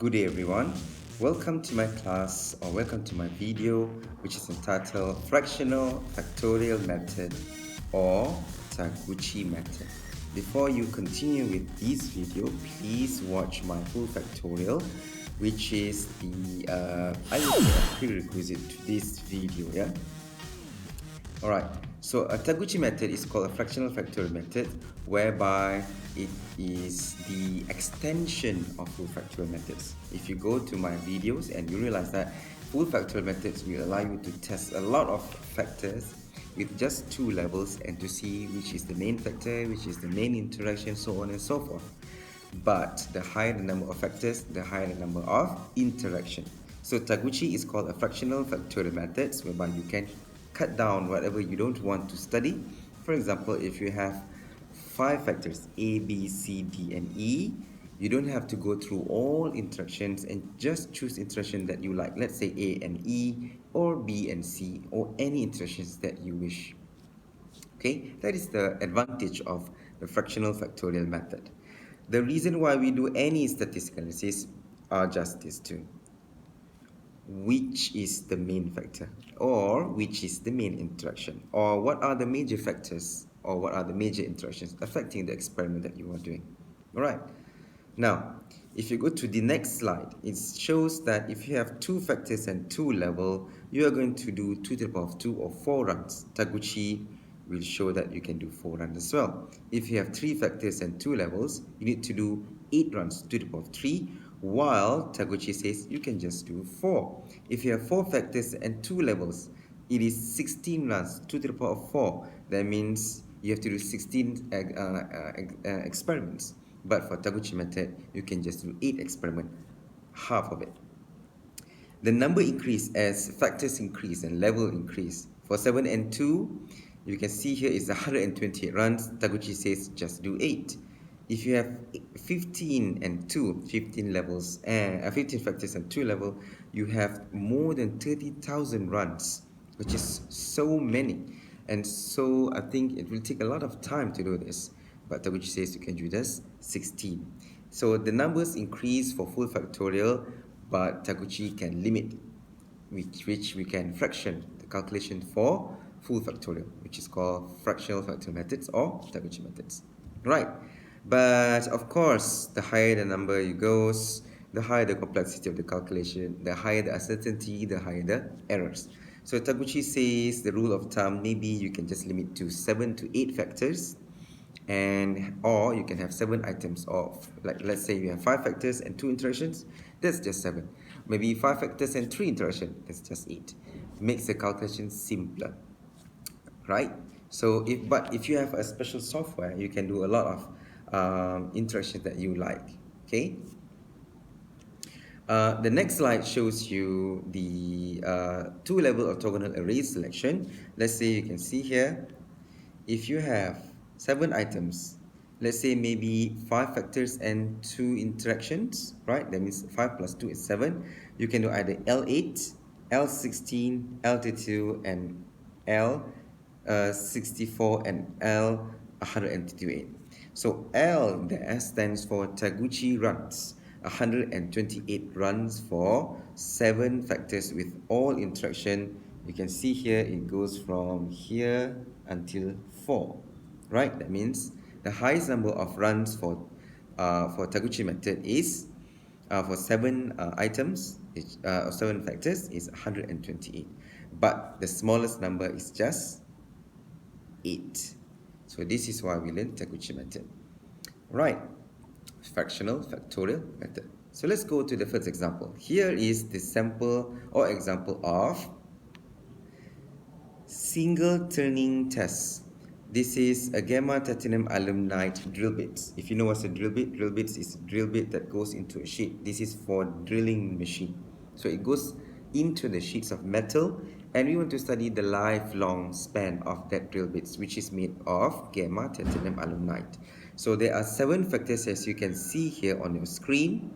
Good day everyone. Welcome to my class or welcome to my video which is entitled Fractional Factorial Method or Taguchi Method. Before you continue with this video, please watch my full factorial which is the I would say a prerequisite to this video. Alright, so a Taguchi method is called a fractional factorial method, whereby it is the extension of full factorial methods. If you go to my videos and you realize that full factorial methods will allow you to test a lot of factors with just two levels and to see which is the main factor, which is the main interaction, so on and so forth. But the higher the number of factors, the higher the number of interaction. So Taguchi is called a fractional factorial methods, whereby you can cut down whatever you don't want to study. For example, if you have 5 factors A, B, C, D and E, you don't have to go through all interactions and just choose interaction that you like. Let's say A and E or B and C or any interactions that you wish. Okay, that is the advantage of the fractional factorial method. The reason why we do any statistical analysis are just these two. Which is the main factor, or which is the main interaction, or what are the major factors or what are the major interactions affecting the experiment that you are doing. Alright, now if you go to the next slide, it shows that if you have 2 factors and 2 level, you are going to do 2 to the power of 2 or 4 runs. Taguchi will show that you can do 4 runs as well. If you have 3 factors and 2 levels, you need to do 8 runs 2 to the power of 3, while Taguchi says you can just do 4. If you have 4 factors and 2 levels, it is 16 runs 2 to the power of 4. That means you have to do 16 experiments. But for Taguchi method, you can just do 8 experiments, half of it. The number increase as factors increase and level increase. For 7 and 2, you can see here is 128 runs. Taguchi says just do 8. If you have 15 and 2, 15 levels and 15 factors and 2 level, you have more than 30,000 runs, which is so many. And so I think it will take a lot of time to do this. But Taguchi says you can do this 16. So the numbers increase for full factorial, but Taguchi can limit which we can fraction the calculation for full factorial, which is called fractional factorial methods or Taguchi methods. Right. But of course, the higher the number it goes, the higher the complexity of the calculation, the higher the uncertainty, the higher the errors. So Taguchi says the rule of thumb, maybe you can just limit to 7 to 8 factors, and or you can have 7 items of, like let's say you have 5 factors and 2 interactions, that's just 7. Maybe 5 factors and 3 interactions, that's just 8. Makes the calculation simpler, right? So if you have a special software, you can do a lot of interactions that you like. Okay. The next slide shows you the 2-level orthogonal array selection. Let's say you can see here, if you have 7 items, let's say maybe 5 factors and 2 interactions, right? That means 5 plus 2 is 7. You can do either L8, L16, L32, and L64 and L128. So L there stands for Taguchi runs, 128 runs for 7 factors with all interaction. You can see here it goes from here until 4, right? That means the highest number of runs for Taguchi method is for 7 items, 7 factors is 128, but the smallest number is just 8. So this is why we learn Taguchi method. Right, fractional factorial method. So let's go to the first example. Here is the sample or example of single turning test. This is a gamma titanium aluminide drill bits. If you know what's a drill bit is a drill bit that goes into a sheet. This is for drilling machine. So it goes into the sheets of metal, and we want to study the lifelong span of that drill bits, which is made of gamma titanium aluminide. So there are 7 factors as you can see here on your screen.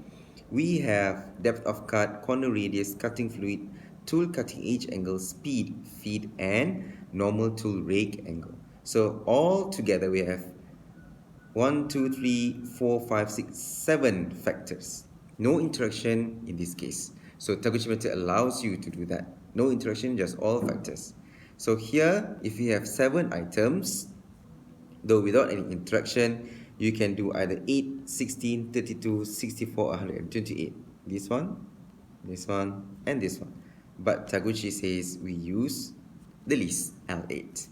We have depth of cut, corner radius, cutting fluid, tool cutting edge angle, speed, feed, and normal tool rake angle. So all together we have 1, 2, 3, 4, 5, 6, 7 factors. No interaction in this case. So Taguchi method allows you to do that. No interaction, just all factors. So here, if you have 7 items, though without any interaction, you can do either 8, 16, 32, 64, 128. This one, and this one. But Taguchi says we use the least, L8.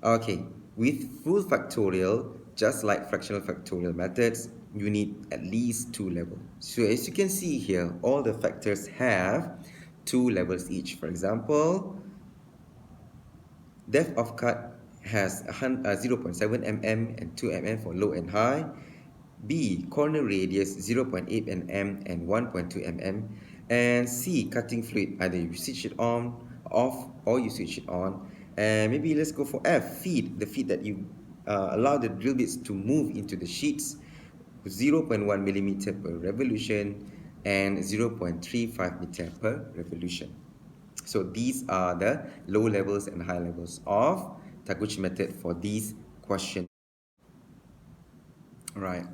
Okay, with full factorial, just like fractional factorial methods, you need at least 2 levels. So as you can see here, all the factors have 2 levels each. For example, depth of cut has 0.7 mm and 2 mm for low and high. B, corner radius 0.8 mm and 1.2 mm. And C, cutting fluid, either you switch it on, off, or you switch it on. And maybe let's go for F, feed, the feed that you allow the drill bits to move into the sheets, 0.1 millimeter per revolution and 0.35 meter per revolution. So these are the low levels and high levels of Taguchi method for these questions. Alright.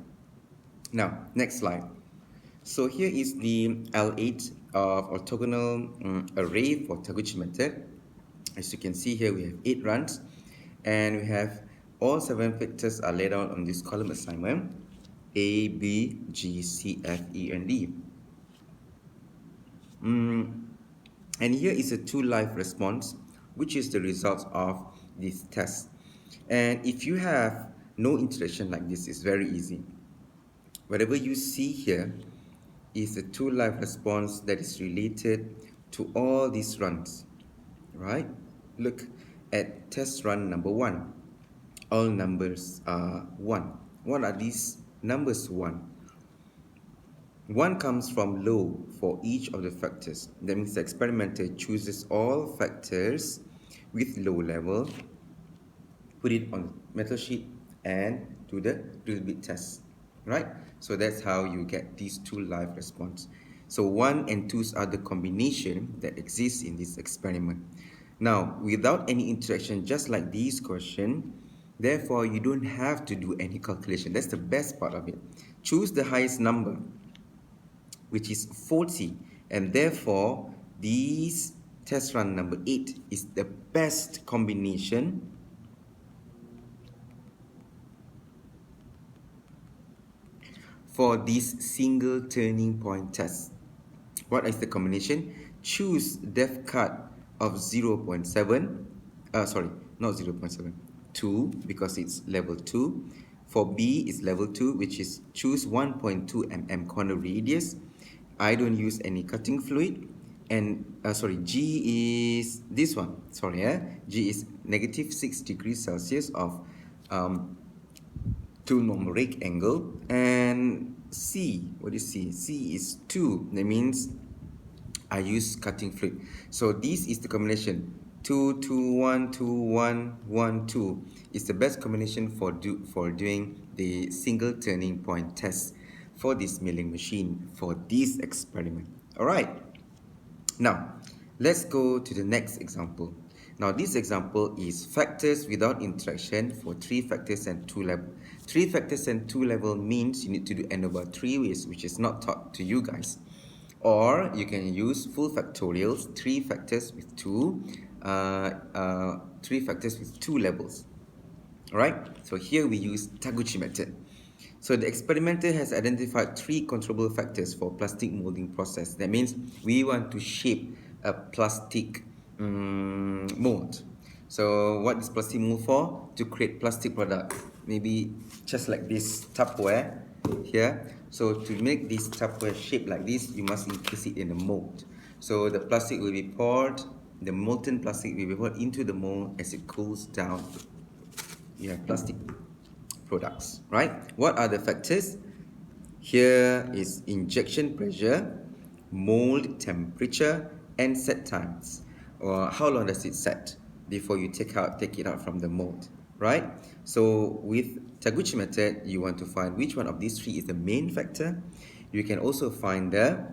Now, next slide. So here is the L8 of orthogonal array for Taguchi method. As you can see here, we have 8 runs, and we have all 7 vectors are laid out on this column assignment: A, B, G, C, F, E, and D. And here is a 2 live response, which is the result of this test. And if you have no interaction like this, it's very easy. Whatever you see here is a 2 live response that is related to all these runs, right? Look at test run number 1. All numbers are 1. What are these numbers 1? 1 comes from low for each of the factors. That means the experimenter chooses all factors with low level, put it on the metal sheet, and do the drill bit test, right? So that's how you get these 2 live response. So 1 and 2s are the combination that exists in this experiment. Now, without any interaction, just like this question, therefore you don't have to do any calculation. That's the best part of it. Choose the highest number, which is 40, and therefore this test run number 8 is the best combination for this single turning point test. What is the combination? Choose depth cut of 0.7, sorry, not 0.7, 2, because it's level 2. For B is level 2, which is choose 1.2 mm corner radius. I don't use any cutting fluid. And G is this one. G is negative 6 degrees Celsius of to numeric angle. And C, what is C? C is 2. That means I use cutting fluid. So this is the combination 2 2 1 2 1 1 2 is the best combination for doing the single turning point test for this milling machine for this experiment. All right. Now, let's go to the next example. Now, this example is factors without interaction for 3 factors and 2 level. 3 factors and 2 level means you need to do n over 3 ways, which is not taught to you guys. Or you can use full factorials, 3 factors with 3 factors with 2 levels. Alright, so here we use Taguchi method. So the experimenter has identified 3 controllable factors for plastic molding process. That means we want to shape a plastic mold. So what is plastic mold for? To create plastic product. Maybe just like this Tupperware here. So to make this Tupperware shape like this, you must encase it in a mold. So the plastic will be poured, the molten plastic will be poured into the mold. As it cools down, you have plastic products, right? What are the factors? Here is injection pressure, mold temperature, and set times. Or how long does it set before you take it out from the mold, right? So with Taguchi method, you want to find which one of these 3 is the main factor. You can also find the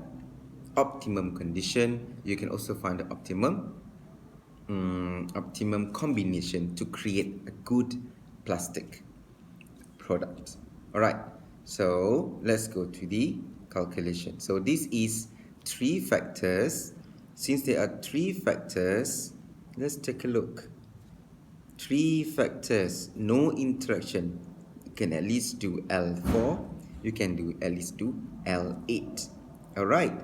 optimum condition. You can also find the optimum combination to create a good plastic product. All right, so let's go to the calculation. So this is 3 factors. Since there are 3 factors, let's take a look. 3 factors, no interaction. You can at least do L4. You can do at least do L8. Alright.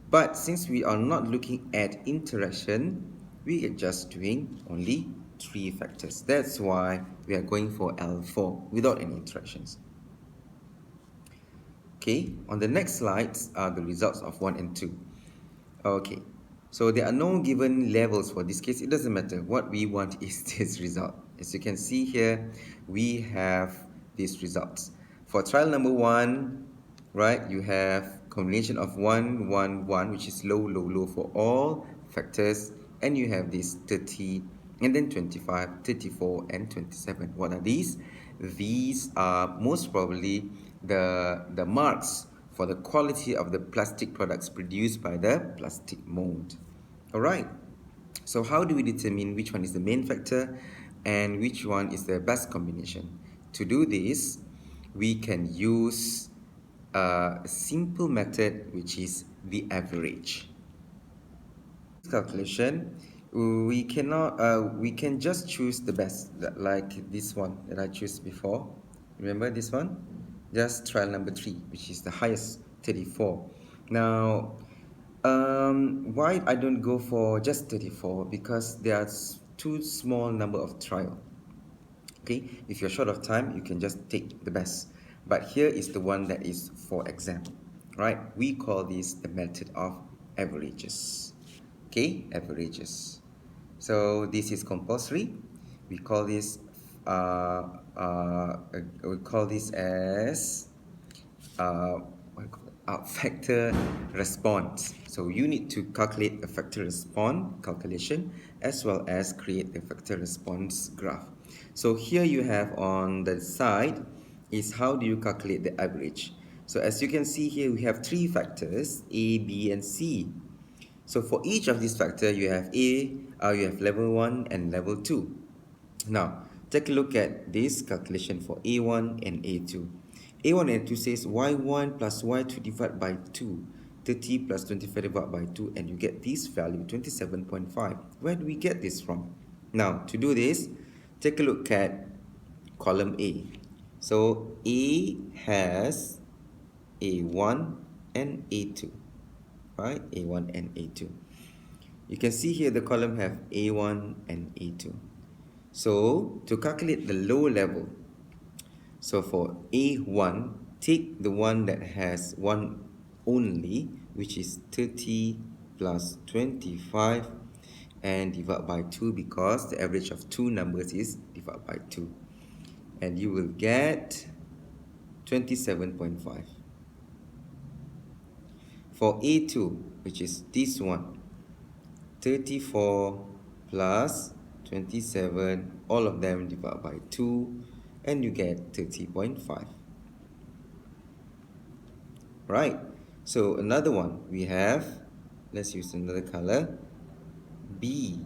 But since we are not looking at interaction, we are just doing only 3 factors. That's why we are going for L4 without any interactions. Okay, on the next slides are the results of 1 and 2. Okay, so there are no given levels for this case. It doesn't matter. What we want is this result. As you can see here, we have these results. For trial number 1, right, you have combination of 1, 1, 1, which is low, low, low for all factors. And you have this 30, and then 25, 34, and 27. What are these? These are most probably the marks for the quality of the plastic products produced by the plastic mold. Alright, so how do we determine which one is the main factor and which one is the best combination? To do this, we can use a simple method, which is the average. Calculation, we can just choose the best, like this one that I chose before. Remember this one? Just trial number 3, which is the highest, 34. Now, why I don't go for just 34? Because there are too small number of trial. Okay, if you're short of time, you can just take the best. But here is the one that is for exam, right? We call this the method of averages. Okay, averages. So this is compulsory. We call this as factor response. So you need to calculate a factor response calculation as well as create the factor response graph. So here you have on the side is how do you calculate the average. So as you can see here, we have 3 factors, A, B, and C. So for each of these factors, you have you have level 1 and level 2. Now, take a look at this calculation for A1 and A2. A1 and A2 says y1 plus y2 divided by 2, 30 plus 25 divided by 2, and you get this value, 27.5. Where do we get this from? Now, to do this, take a look at column A. So, A has A1 and A2. Right, A1 and A2. You can see here the column have A1 and A2. So to calculate the low level, so for A1, take the one that has 1 only, which is 30 plus 25, and divide by 2 because the average of 2 numbers is divided by 2. And you will get 27.5. For A2, which is this one, 34 plus 27, all of them divided by 2, and you get 30.5. Right, so another one, we have, let's use another color, B.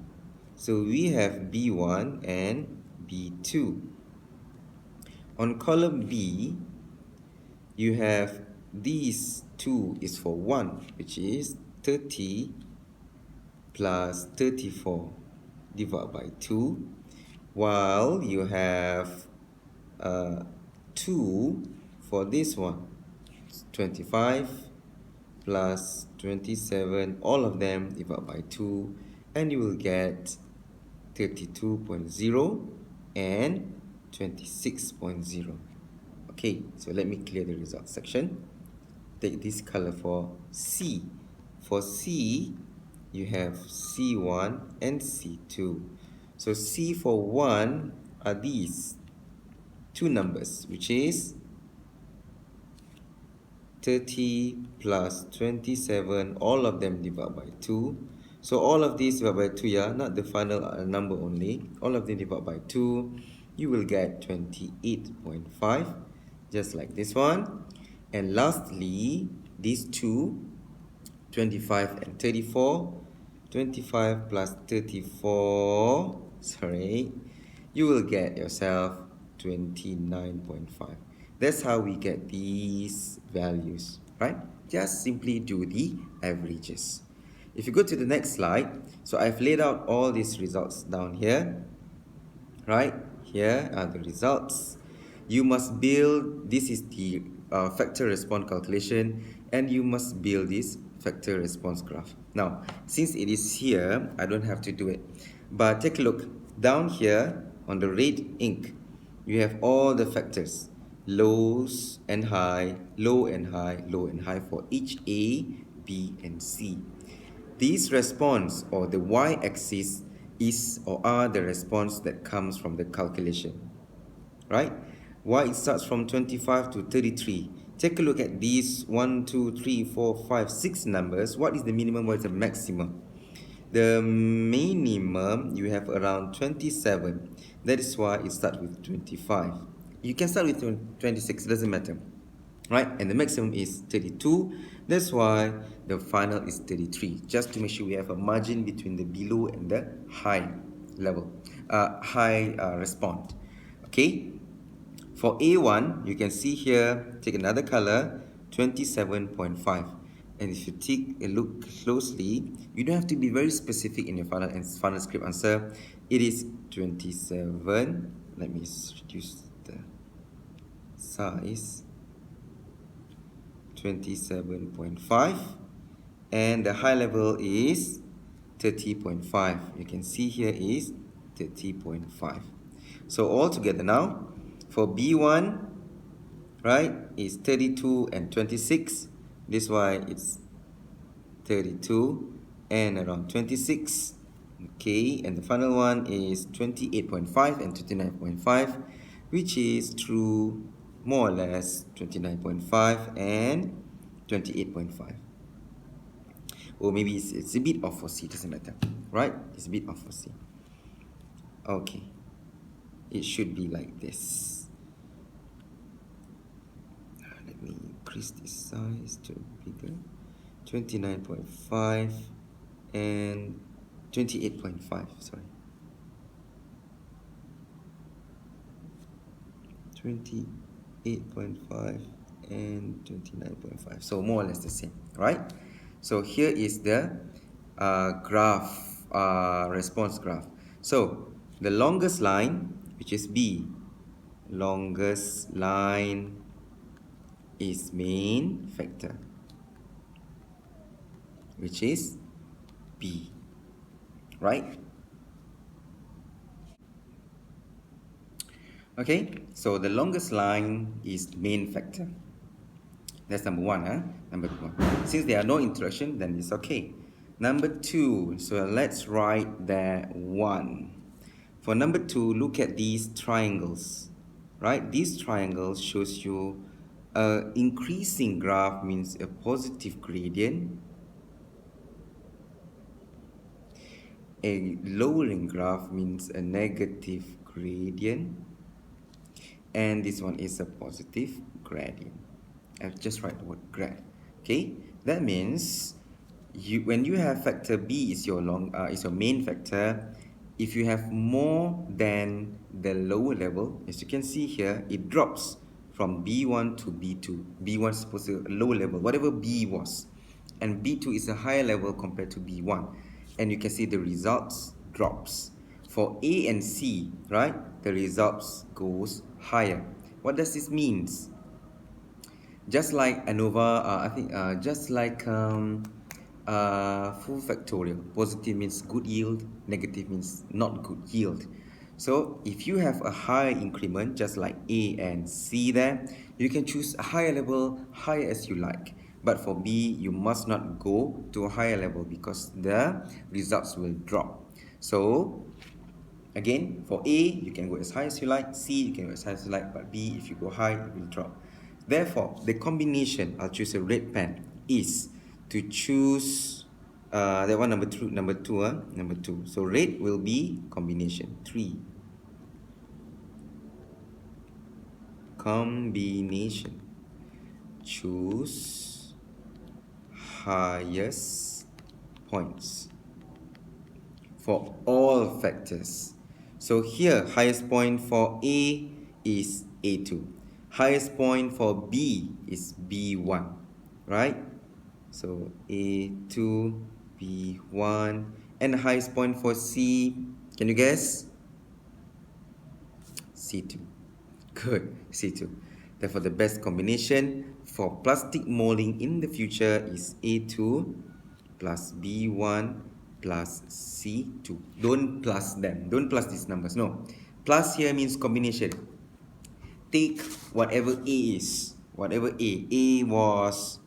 So we have B1 and B2. On column B, you have these 2 is for 1, which is 30 plus 34 divided by 2, while you have 2 for this one, 25 plus 27, all of them divided by 2, and you will get 32.0 and 26.0. Okay, so let me clear the results section. Take this color for C. For C, you have C1 and C2. So C for 1 are these 2 numbers, which is 30 plus 27, all of them divided by 2. So all of these divided by 2, yeah, not the final number only. All of them divided by 2, you will get 28.5, just like this one. And lastly, these 2, 25 and 34, 25 plus 34, you will get yourself 29.5. That's how we get these values, right? Just simply do the averages. If you go to the next slide, so I've laid out all these results down here, right? Here are the results. You must build, this is the factor response calculation, and you must build this factor response graph. Now, since it is here, I don't have to do it. But take a look. Down here on the red ink, you have all the factors. Lows and high, low and high, low and high for each A, B, and C. This response or the y-axis is or are the response that comes from the calculation, right? Why it starts from 25 to 33. Take a look at these 1, 2, 3, 4, 5, 6 numbers. What is the minimum? What is the maximum? The minimum you have around 27. That is why it starts with 25. You can start with 26, doesn't matter, right? And the maximum is 32. That's why the final is 33, just to make sure we have a margin between the below and the high level, high response. Okay, for A1 you can see here, take another color, 27.5. and if you take a look closely, you don't have to be very specific in your final script answer. It is 27. Let me reduce the size. 27.5, and the high level is 30.5. You can see here is 30.5. So all together now, for B1, right, is 32 and 26. This is why it's 32 and around 26. Okay, and the final one is 28.5 and 29.5, which is true more or less 29.5 and 28.5. Or maybe it's a bit off for C, doesn't matter, right? It's a bit off for C. Okay, it should be like this. Let me increase this size to bigger. 29.5 and 28.5, sorry. 28.5 and 29.5, so more or less the same, right? So here is the graph, response graph. So the longest line, which is B, longest line is main factor, which is B, right? Okay, so the longest line is main factor. That's number one, huh? Number one. Since there are no interaction, then it's okay. Number two, so let's write there 1. For number 2, look at these triangles, right? These triangles shows you increasing graph means a positive gradient. A lowering graph means a negative gradient. And this one is a positive gradient. I've just write the word grad. Okay, that means when you have factor B is your main factor. If you have more than the lower level, as you can see here, it drops from B1 to B2. B1 is supposed to be a low level, whatever B was, and B2 is a higher level compared to B1, and you can see the results drops. For A and C, right, the results goes higher. What does this means? Just like ANOVA, just like full factorial. Positive means good yield, negative means not good yield. So if you have a high increment, just like A and C there, you can choose a higher level, higher as you like. But for B, you must not go to a higher level because the results will drop. So again, for A, you can go as high as you like. C, you can go as high as you like. But B, if you go high, it will drop. Therefore, the combination, I'll choose a red pen, is to choose that one number two. So red will be combination 3. Combination. Choose highest points for all factors. So here, highest point for A is A2. Highest point for B is B1, right? So A2, B1, and the highest point for C, can you guess? C2. Good, C2. Therefore, the best combination for plastic molding in the future is A2 plus B1 plus C2. Don't plus them. Don't plus these numbers. No. Plus here means combination. Take whatever A is. Whatever A. A was...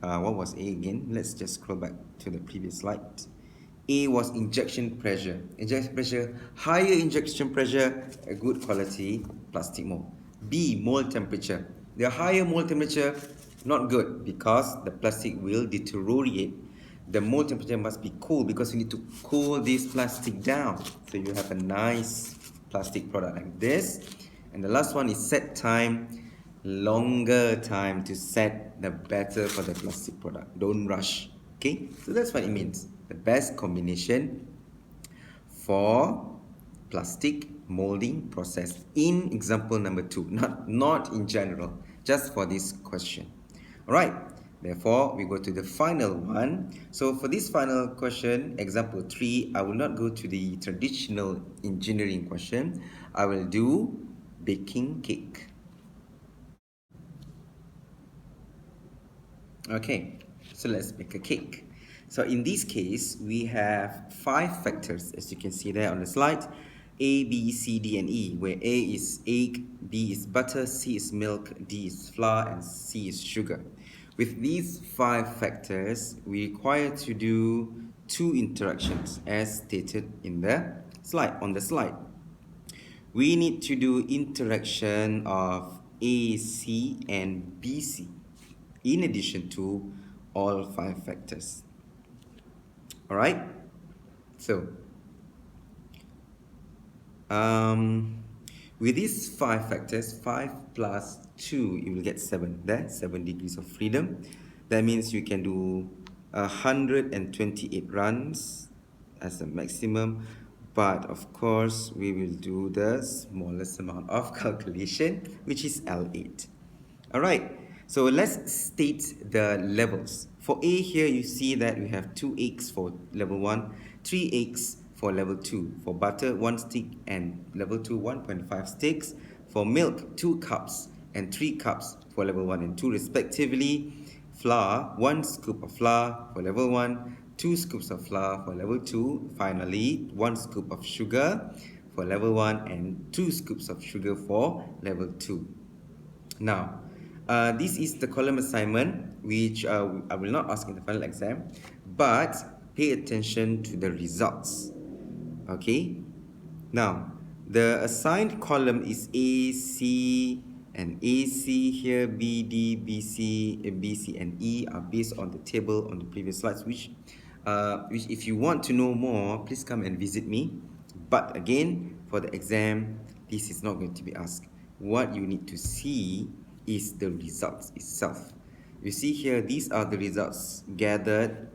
what was A again? Let's just scroll back to the previous slide. A was injection pressure. Injection pressure, higher injection pressure, a good quality plastic mold. B, mold temperature. The higher mold temperature, not good because the plastic will deteriorate. The mold temperature must be cool because you need to cool this plastic down. So you have a nice plastic product like this. And the last one is set time. Longer time to set, the better for the plastic product. Don't rush. Okay, so that's what it means. The best combination for plastic molding process in example number 2, not in general, just for this question. All right, therefore we go to the final one. So for this final question, example 3, I will not go to the traditional engineering question. I will do baking cake. Okay, so let's make a cake. So in this case, we have 5 factors, as you can see there on the slide. A, B, C, D, and E, where A is egg, B is butter, C is milk, D is flour, and C is sugar. With these 5 factors, we require to do 2 interactions, as stated in the slide, on the slide. We need to do interaction of AC and BC, in addition to all 5 factors. Alright, so with these 5 factors, 5 plus 2, you will get 7. There, 7 degrees of freedom. That means you can do 128 runs as the maximum, but of course we will do the smallest amount of calculation, which is L8. Alright, so let's state the levels. For A here, you see that we have 2 eggs for level 1, 3 eggs for level 2. For butter, 1 stick, and level 2, 1.5 sticks. For milk, 2 cups and 3 cups for level 1 and 2 respectively. Flour, 1 scoop of flour for level 1, 2 scoops of flour for level 2. Finally, 1 scoop of sugar for level 1 and 2 scoops of sugar for level 2. Now, this is the column assignment, which I will not ask in the final exam, but pay attention to the results. Okay? Now, the assigned column is AC, and AC here, BD, BC, BC, and E are based on the table on the previous slides, which if you want to know more, please come and visit me. But again, for the exam, this is not going to be asked. What you need to see is the results itself. You see here, these are the results gathered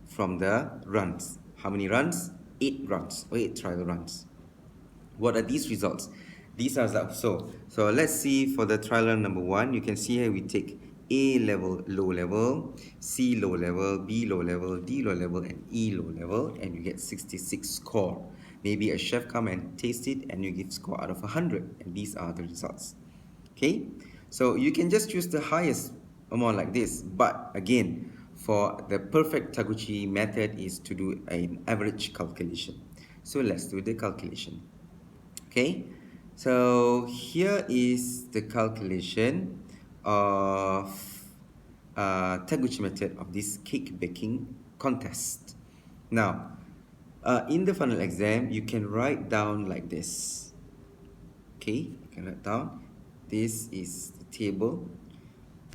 from the runs. How many runs? 8 runs, or 8 trial runs. What are these results? These are so let's see for the trial run number 1. You can see here we take A level, low level, C low level, B low level, D low level, and E low level, and you get 66 score. Maybe a chef come and taste it and you give score out of 100, and these are the results. Okay, so you can just choose the highest amount like this, but again, for the perfect Taguchi method is to do an average calculation. So let's do the calculation. Okay, so here is the calculation of Taguchi method of this cake baking contest. Now, in the final exam, you can write down like this. Okay, you can write down. This is the table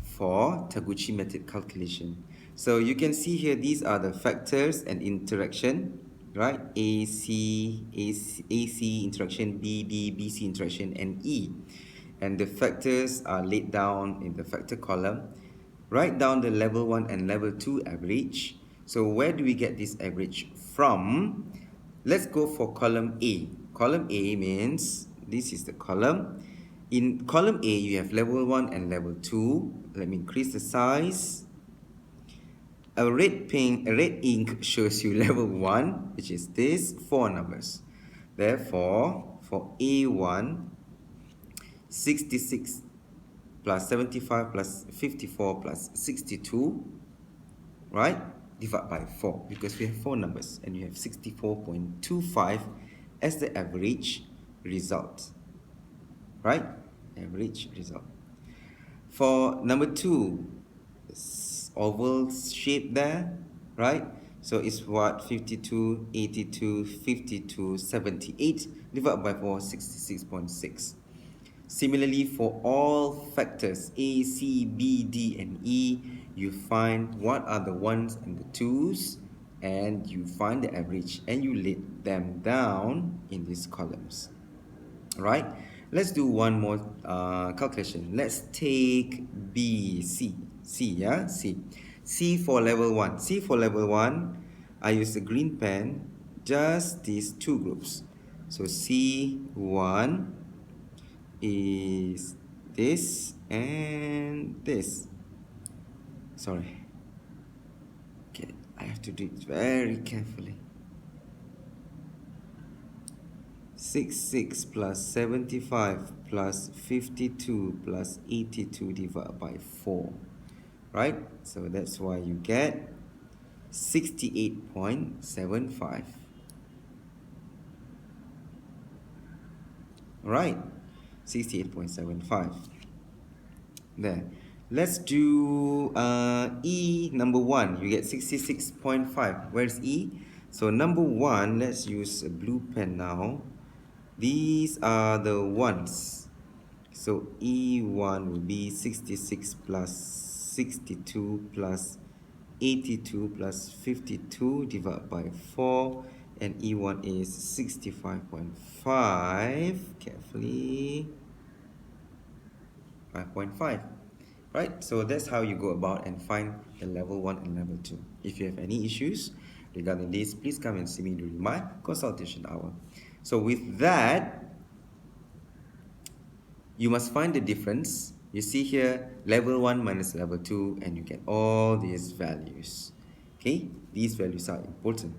for Taguchi method calculation. So you can see here, these are the factors and interaction, right? AC interaction, BD, BC interaction, and E. And the factors are laid down in the factor column. Write down the level 1 and level 2 average. So where do we get this average from? Let's go for column A. Column A means this is the column. In column A, you have level 1 and level 2. Let me increase the size. A red ink shows you level 1, which is this 4 numbers. Therefore, for A1, 66 plus 75 plus 54 plus 62, right? Divide by 4 because we have 4 numbers and you have 64.25 as the average result, right? Average result. For number 2, this oval shape there, right? So it's what? 52, 82, 52, 78 divided by 4, 66.6. Similarly, for all factors A, C, B, D, and E, you find what are the ones and the twos, and you find the average, and you lay them down in these columns. Right? Let's do one more calculation. Let's take B, C. C, yeah? C. C for level 1. C for level 1, I use a green pen, just these two groups. So C1 is this and this. Sorry. Okay, I have to do it very carefully. 66 plus 75 plus 52 plus 82 divided by 4. Right? So that's why you get 68.75. Right? 68.75. There. Let's do E number 1. You get 66.5. Where's E? So number 1, let's use a blue pen now. These are the ones. So E1 will be 66 plus 62 plus 82 plus 52 divided by 4. And E1 is 65.5. Carefully. 5.5. Right? So that's how you go about and find the level 1 and level 2. If you have any issues regarding this, please come and see me during my consultation hour. So with that, you must find the difference. You see here, level 1 minus level 2, and you get all these values. Okay? These values are important.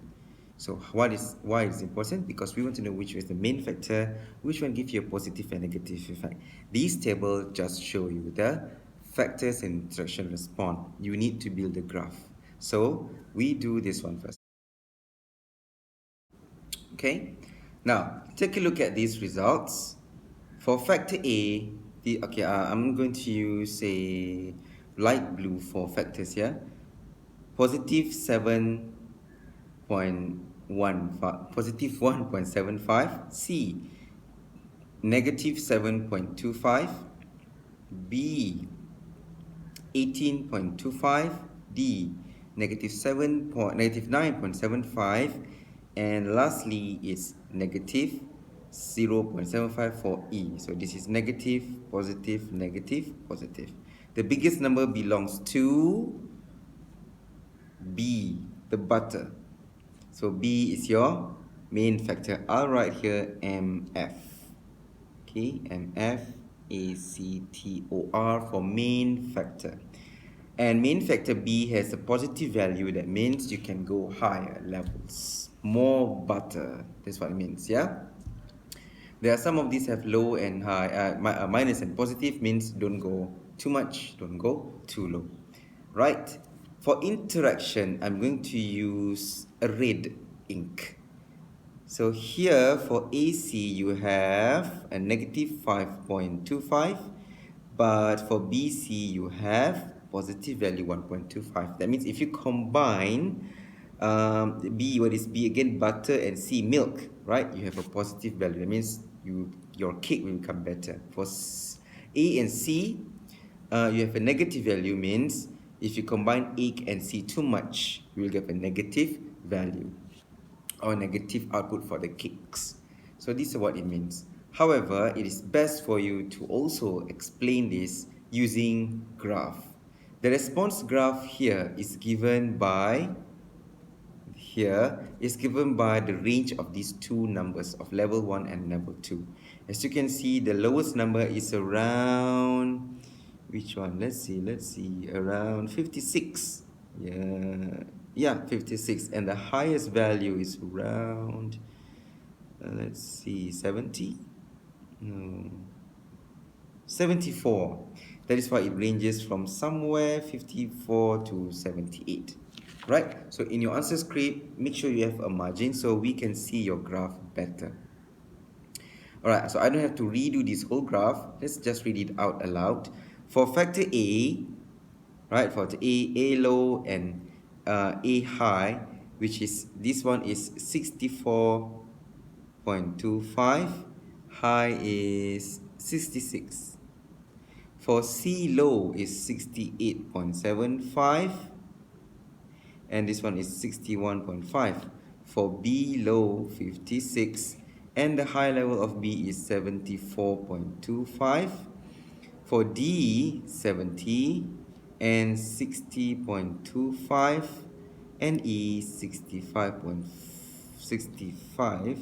So why is important? Because we want to know which is the main factor, which one gives you a positive and negative effect. These tables just show you the factors and interaction response. You need to build a graph. So we do this one first. Okay? Now, take a look at these results. For factor A, I'm going to use a light blue for factors here. Positive 7.15, positive 1.75. C, negative 7.25. B, 18.25. D, negative 9.75. And lastly is negative 0.75 for E. So this is negative, positive, negative, positive. The biggest number belongs to B, the butter. So B is your main factor. I'll write here MF. Okay, MFACTOR for main factor. And main factor B has a positive value. That means you can go higher levels. More butter. That's what it means, yeah? There are some of these have low and high. Minus and positive means don't go too much, don't go too low. Right? For interaction, I'm going to use a red ink. So here for AC, you have a negative 5.25. But for BC, you have positive value 1.25. That means if you combine B, what is B again? Butter, and C, milk, right? You have a positive value. That means your cake will become better. For A and C, you have a negative value, means if you combine A and C too much, you will get a negative value or negative output for the cakes. So this is what it means. However, it is best for you to also explain this using graph. The response graph here is given by the range of these two numbers of level 1 and level 2. As you can see, the lowest number is around, which one? Let's see, around 56. Yeah, Yeah, 56, and the highest value is around, let's see, 70? No, 74. That is why it ranges from somewhere 54 to 78. Right? So in your answer script, make sure you have a margin so we can see your graph better. Alright, so I don't have to redo this whole graph. Let's just read it out aloud. For factor A, right, for the A low and A high, which is, this one is 64.25, high is 66. For C low is 68.75, and this one is 61.5. For B low, 56, and the high level of B is 74.25. For D, 70, and 60.25, and E, 65.65,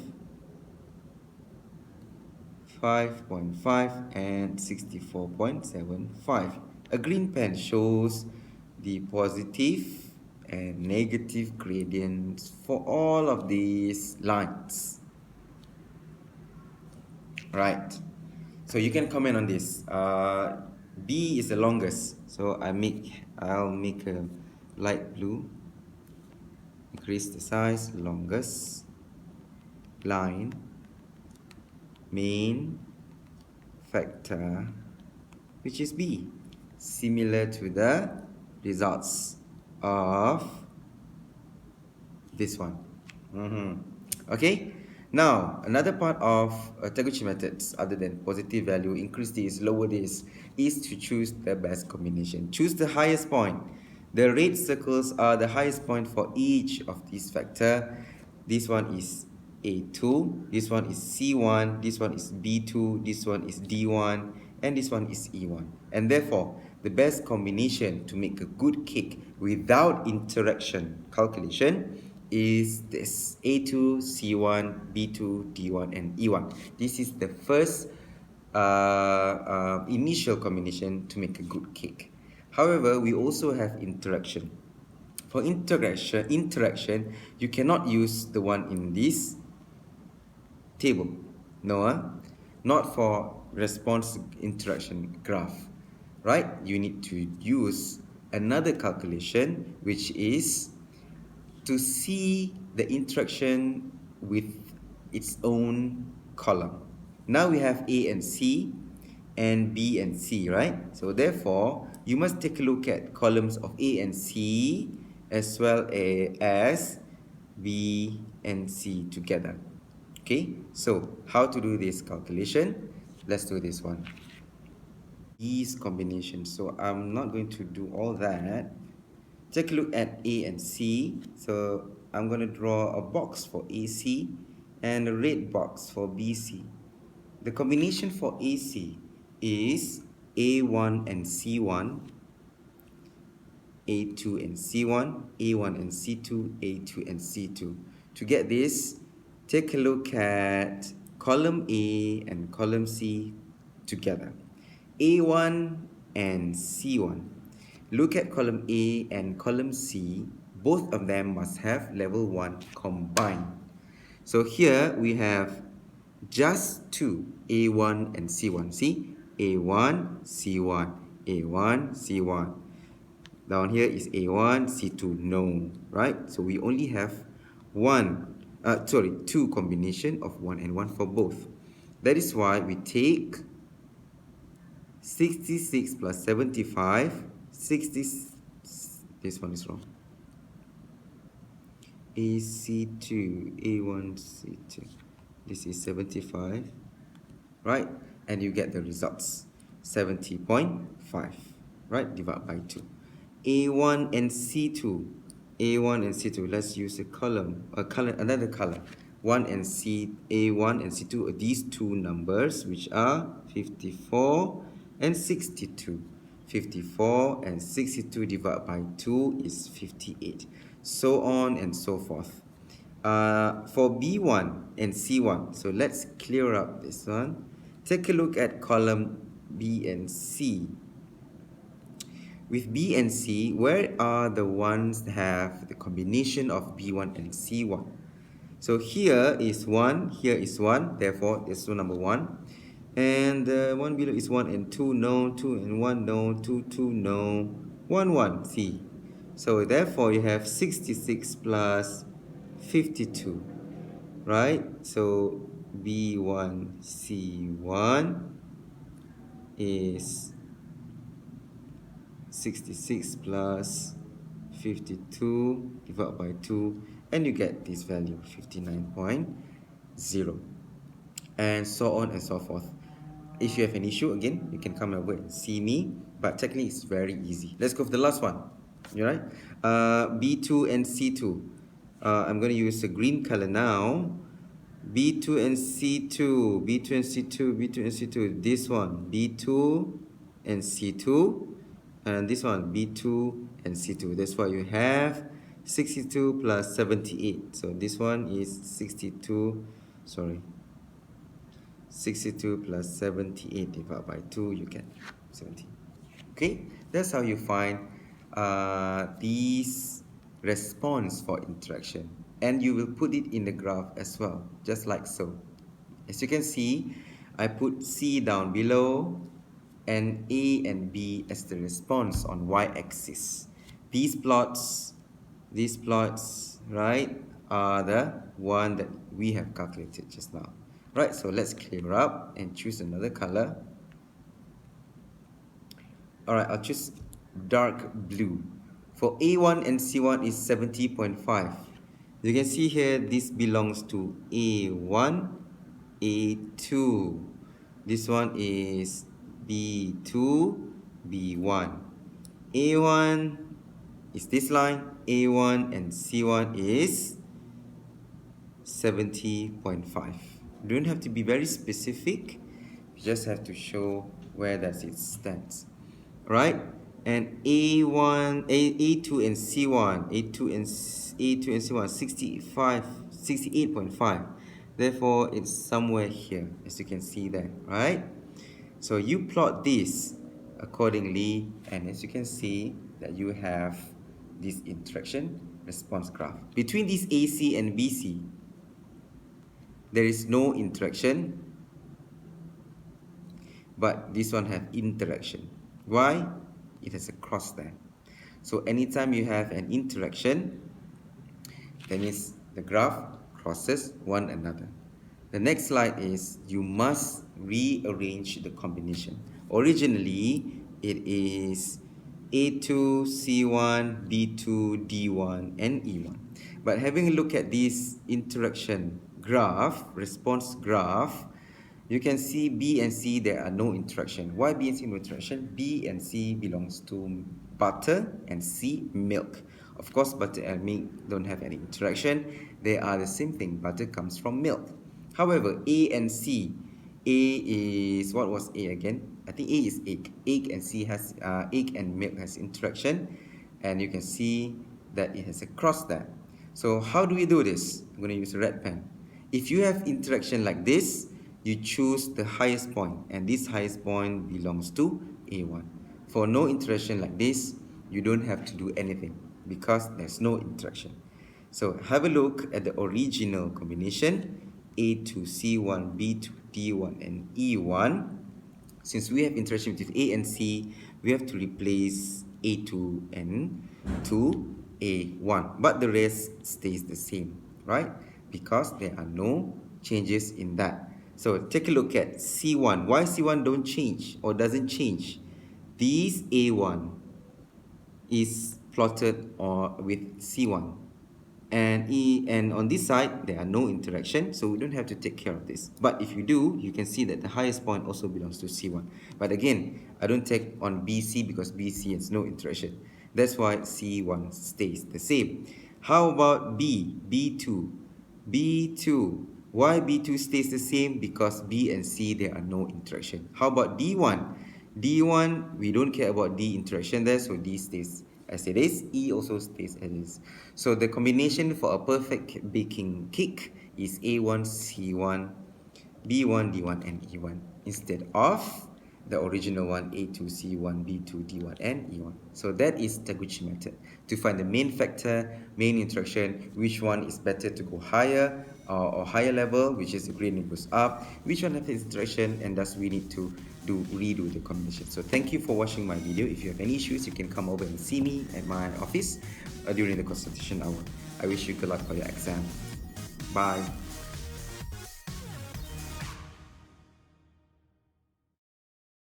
5.5, and 64.75. A green pen shows the positive and negative gradients for all of these lines. Right. So you can comment on this. B is the longest, so I'll make a light blue. Increase the size. Longest line, main factor, which is B, similar to the results of this one. Okay. Now, another part of Taguchi methods, other than positive value, increase this, lower this, is to choose the best combination. Choose the highest point. The red circles are the highest point for each of these factor. This one is A2, this one is C1, this one is B2, this one is D1, and this one is E1. And therefore, the best combination to make a good cake without interaction calculation is this: A2, C1, B2, D1, and E1. This is the first initial combination to make a good cake. However, we also have interaction. For interaction, you cannot use the one in this table. No, not for response interaction graph. Right? You need to use another calculation, which is to see the interaction with its own column. Now we have A and C and B and C, right? So therefore, you must take a look at columns of A and C as well as B and C together. Okay, so how to do this calculation? Let's do this one. These combinations. So I'm not going to do all that. Take a look at A and C. So I'm going to draw a box for AC and a red box for BC. The combination for AC is A1 and C1, A2 and C1, A1 and C2, A2 and C2. To get this, take a look at column A and column C together. A1 and C1. Look at column A and column C. Both of them must have level 1 combined. So here we have just two, A1 and C1. See? A1, C1, A1, C1. Down here is A1, C2. No, right? So we only have two combination of 1 and 1 for both. That is why we take 66 plus 75, 60, this one is wrong. AC2, A1, C2. This is 75, right? And you get the results, 70.5, right? Divide by 2. A1 and C2, A1 and C2. Let's use another color. A1 and C2 are these two numbers, which are 54 and 62. 54 and 62 divided by 2 is 58. So on and so forth. For B1 and C1, so let's clear up this one. Take a look at column B and C. with B and C, where are the ones that have the combination of B1 and C1? So here is 1, here is 1, therefore it's so number 1. And the one below is 1 and 2, no. 2 and 1, no. 2, 2, no. 1, 1, C. So therefore you have 66 plus 52, right? So B1, C1 is 66 plus 52 divided by 2, and you get this value 59.0, and so on and so forth. If you have an issue, again, you can come over and see me, but technically it's very easy. Let's go for the last one. All right, B2 and C2. I'm going to use the green color now. B2 and C2, B2 and C2, B2 and C2. This one, B2 and C2, and this one, B2 and C2. That's why you have 62 plus 78. So this one is 62 plus 78 divided by 2, you get 70. Okay, that's how you find these response for interaction, and you will put it in the graph as well, just like so. As you can see, I put C down below and A and B as the response on y-axis. These plots, right, are the one that we have calculated just now. Right, so let's clear up and choose another color. Alright, I'll choose dark blue. For A1 and C1 is 70.5. You can see here, this belongs to A1, A2. This one is B2, B1. A1 is this line, A1 and C1 is 70.5. You don't have to be very specific, you just have to show where does it stand. Right? And A1, A2 and C1, A2 and C1, 68.5. Therefore, it's somewhere here, as you can see there, right? So you plot this accordingly, and as you can see that you have this interaction response graph. Between this AC and BC, there is no interaction, but this one have interaction. Why? It has a cross there. So anytime you have an interaction, that means the graph crosses one another. The next slide is you must rearrange the combination. Originally, it is A2, C1, B2, D1, and E1. But having a look at this interaction graph, response graph, you can see B and C, there are no interaction. Why B and C no interaction? B and C belongs to butter and C, milk. Of course, butter and milk don't have any interaction. They are the same thing. Butter comes from milk. However, A and C, A is, what was A again? I think A is egg. Egg and C has, egg and milk has interaction. And you can see that it has a cross there. So how do we do this? I'm going to use a red pen. If you have interaction like this, you choose the highest point, and this highest point belongs to A1. For no interaction like this, you don't have to do anything because there's no interaction. So have a look at the original combination, A2, C1, B2, D1, and E1. Since we have interaction with A and C, we have to replace A2 and to A1. But the rest stays the same, right? Because there are no changes in that. So take a look at C1. Why C1 don't change or doesn't change? This A1 is plotted with C1. And on this side, there are no interaction, so we don't have to take care of this. But if you do, you can see that the highest point also belongs to C1. But again, I don't take on BC because BC has no interaction. That's why C1 stays the same. How about B, B2? B2. Why B2 stays the same? Because B and C, there are no interaction. How about D1? D1, we don't care about D interaction there, so D stays as it is. E also stays as it is. So the combination for a perfect baking cake is A1, C1, B1, D1, and E1 instead of the original one, A2, C1, B2, D1, and E1. So that is Taguchi method to find the main factor, main interaction, which one is better to go higher or higher level, which is the gradient goes up, which one has interaction, and thus we need to redo the combination. So thank you for watching my video. If you have any issues, you can come over and see me at my office during the consultation hour. I wish you good luck for your exam. Bye.